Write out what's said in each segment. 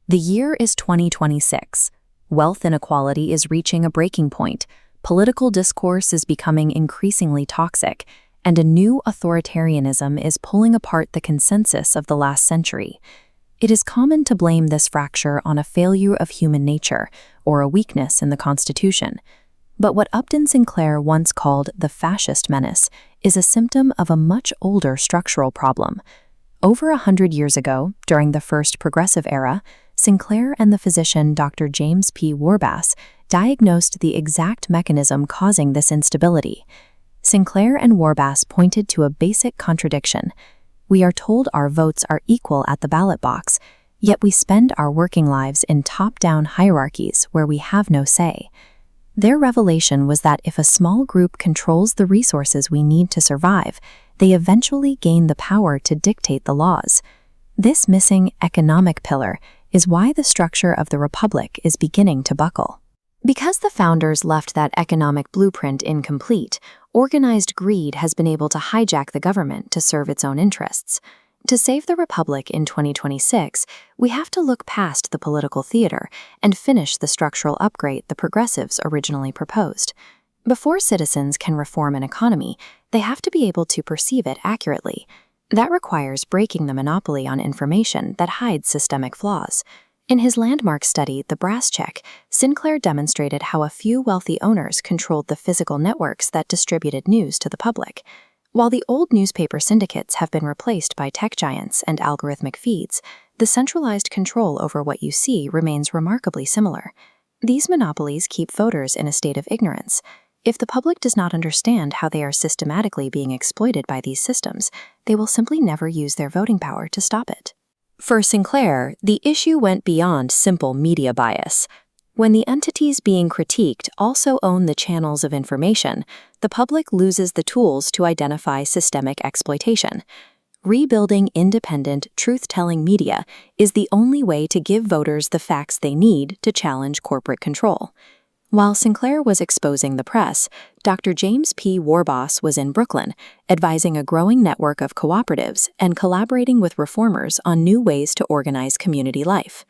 The year is 2026. Wealth inequality is reaching a breaking point, political discourse is becoming increasingly toxic, and a new authoritarianism is pulling apart the consensus of the last century. It is common to blame this fracture on a failure of human nature or a weakness in the Constitution. But what Upton Sinclair once called the fascist menace is a symptom of a much older structural problem. Over 100 years ago, during the first progressive era, Sinclair and the physician Dr. James P. Warbasse diagnosed the exact mechanism causing this instability. Sinclair and Warbasse pointed to a basic contradiction. We are told our votes are equal at the ballot box, yet we spend our working lives in top-down hierarchies where we have no say. Their revelation was that if a small group controls the resources we need to survive, they eventually gain the power to dictate the laws. This missing economic pillar is why the structure of the republic is beginning to buckle. Because the founders left that economic blueprint incomplete, organized greed has been able to hijack the government to serve its own interests. To save the republic in 2026, we have to look past the political theater and finish the structural upgrade the progressives originally proposed. Before citizens can reform an economy, they have to be able to perceive it accurately. That requires breaking the monopoly on information that hides systemic flaws. In his landmark study, The Brass Check, Sinclair demonstrated how a few wealthy owners controlled the physical networks that distributed news to the public. While the old newspaper syndicates have been replaced by tech giants and algorithmic feeds, the centralized control over what you see remains remarkably similar. These monopolies keep voters in a state of ignorance. If the public does not understand how they are systematically being exploited by these systems, they will simply never use their voting power to stop it. For Sinclair, the issue went beyond simple media bias. When the entities being critiqued also own the channels of information, the public loses the tools to identify systemic exploitation. Rebuilding independent, truth-telling media is the only way to give voters the facts they need to challenge corporate control. While Sinclair was exposing the press, Dr. James P. Warbasse was in Brooklyn, advising a growing network of cooperatives and collaborating with reformers on new ways to organize community life.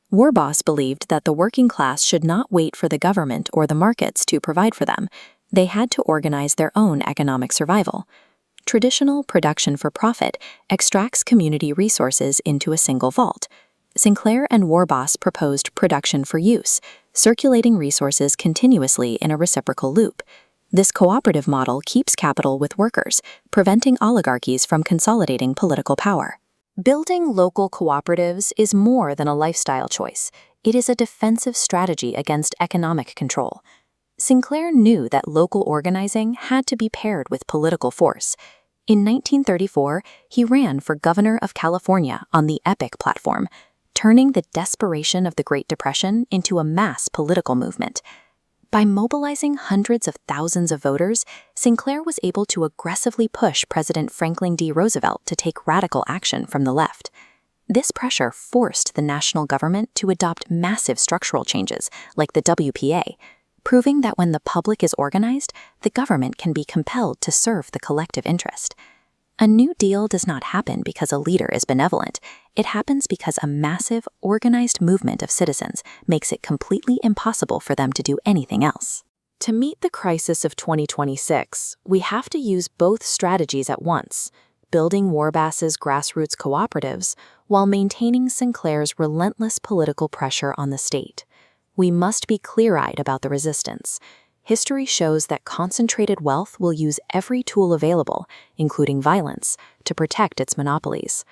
Warbasse believed that the working class should not wait for the government or the markets to provide for them. They had to organize their own economic survival. Traditional production for profit extracts community resources into a single vault. Sinclair and Warbasse proposed production for use, circulating resources continuously in a reciprocal loop. This cooperative model keeps capital with workers, preventing oligarchies from consolidating political power. Building local cooperatives is more than a lifestyle choice. It is a defensive strategy against economic control. Sinclair knew that local organizing had to be paired with political force. In 1934, he ran for governor of California on the EPIC platform, turning the desperation of the Great Depression into a mass political movement. By mobilizing hundreds of thousands of voters, Sinclair was able to aggressively push President Franklin D. Roosevelt to take radical action from the left. This pressure forced the national government to adopt massive structural changes, like the WPA, proving that when the public is organized, the government can be compelled to serve the collective interest. A New Deal does not happen because a leader is benevolent. It happens because a massive, organized movement of citizens makes it completely impossible for them to do anything else. To meet the crisis of 2026, we have to use both strategies at once, building Warbasse's grassroots cooperatives while maintaining Sinclair's relentless political pressure on the state. We must be clear-eyed about the resistance. History shows that concentrated wealth will use every tool available, including violence, to protect its monopolies.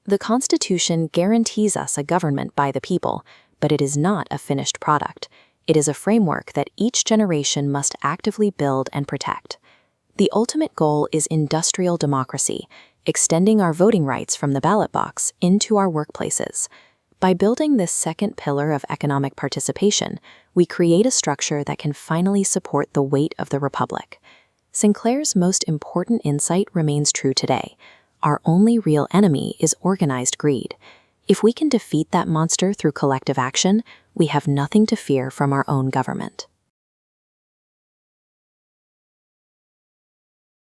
The Constitution guarantees us a government by the people, but it is not a finished product. It is a framework that each generation must actively build and protect. The ultimate goal is industrial democracy, extending our voting rights from the ballot box into our workplaces. By building this second pillar of economic participation, we create a structure that can finally support the weight of the republic. Sinclair's most important insight remains true today. Our only real enemy is organized greed. If we can defeat that monster through collective action, we have nothing to fear from our own government.